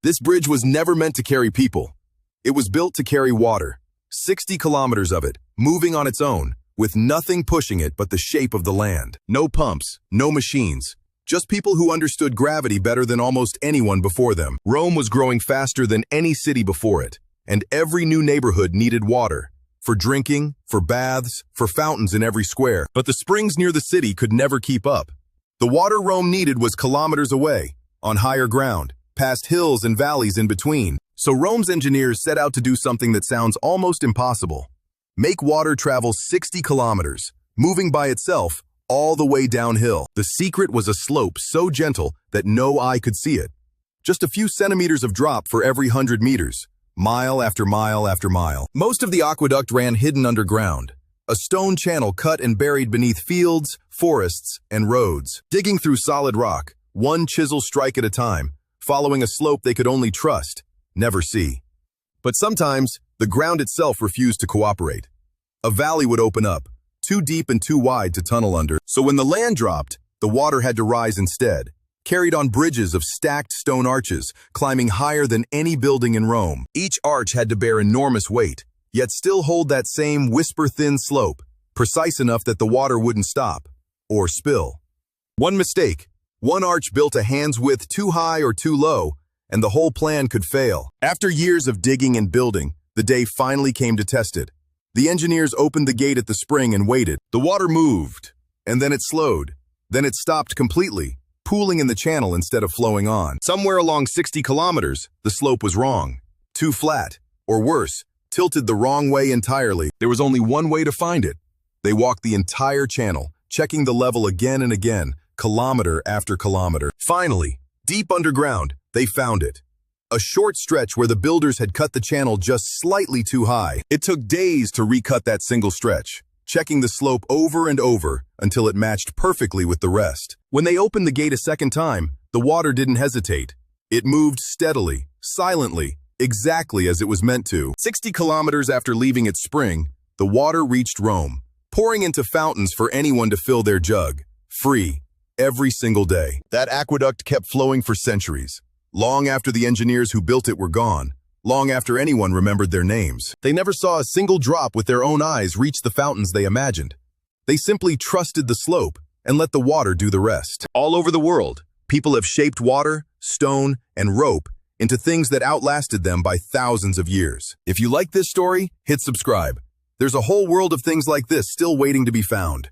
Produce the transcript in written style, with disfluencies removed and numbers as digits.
This bridge was never meant to carry people. It was built to carry water, 60 kilometers of it, moving on its own, with nothing pushing it but the shape of the land. No pumps, no machines, just people who understood gravity better than almost anyone before them. Rome was growing faster than any city before it, and every new neighborhood needed water. For drinking, for baths, for fountains in every square. But the springs near the city could never keep up. The water Rome needed was kilometers away, on higher ground, past hills and valleys in between. So Rome's engineers set out to do something that sounds almost impossible. Make water travel 60 kilometers, moving by itself all the way downhill. The secret was a slope so gentle that no eye could see it. Just a few centimeters of drop for every 100 meters, mile after mile after mile. Most of the aqueduct ran hidden underground, a stone channel cut and buried beneath fields, forests, and roads. Digging through solid rock, one chisel strike at a time, following a slope they could only trust, never see. But sometimes, the ground itself refused to cooperate. A valley would open up, too deep and too wide to tunnel under. So when the land dropped, the water had to rise instead, carried on bridges of stacked stone arches, climbing higher than any building in Rome. Each arch had to bear enormous weight, yet still hold that same whisper-thin slope, precise enough that the water wouldn't stop, or spill. One mistake, one arch built a hand's width too high or too low, and the whole plan could fail. After years of digging and building, the day finally came to test it. The engineers opened the gate at the spring and waited. The water moved, and then it slowed. Then it stopped completely, pooling in the channel instead of flowing on. Somewhere along 60 kilometers, the slope was wrong. Too flat, or worse, tilted the wrong way entirely. There was only one way to find it. They walked the entire channel, checking the level again and again, kilometer after kilometer. Finally, deep underground, they found it. A short stretch where the builders had cut the channel just slightly too high. It took days to recut that single stretch, checking the slope over and over until it matched perfectly with the rest. When they opened the gate a second time, the water didn't hesitate. It moved steadily, silently, exactly as it was meant to. 60 kilometers after leaving its spring, the water reached Rome, pouring into fountains for anyone to fill their jug, free, every single day. That aqueduct kept flowing for centuries, long after the engineers who built it were gone, long after anyone remembered their names. They never saw a single drop with their own eyes reach the fountains they imagined. They simply trusted the slope and let the water do the rest. All over the world, people have shaped water, stone, and rope into things that outlasted them by thousands of years. If you like this story, hit subscribe. There's a whole world of things like this still waiting to be found.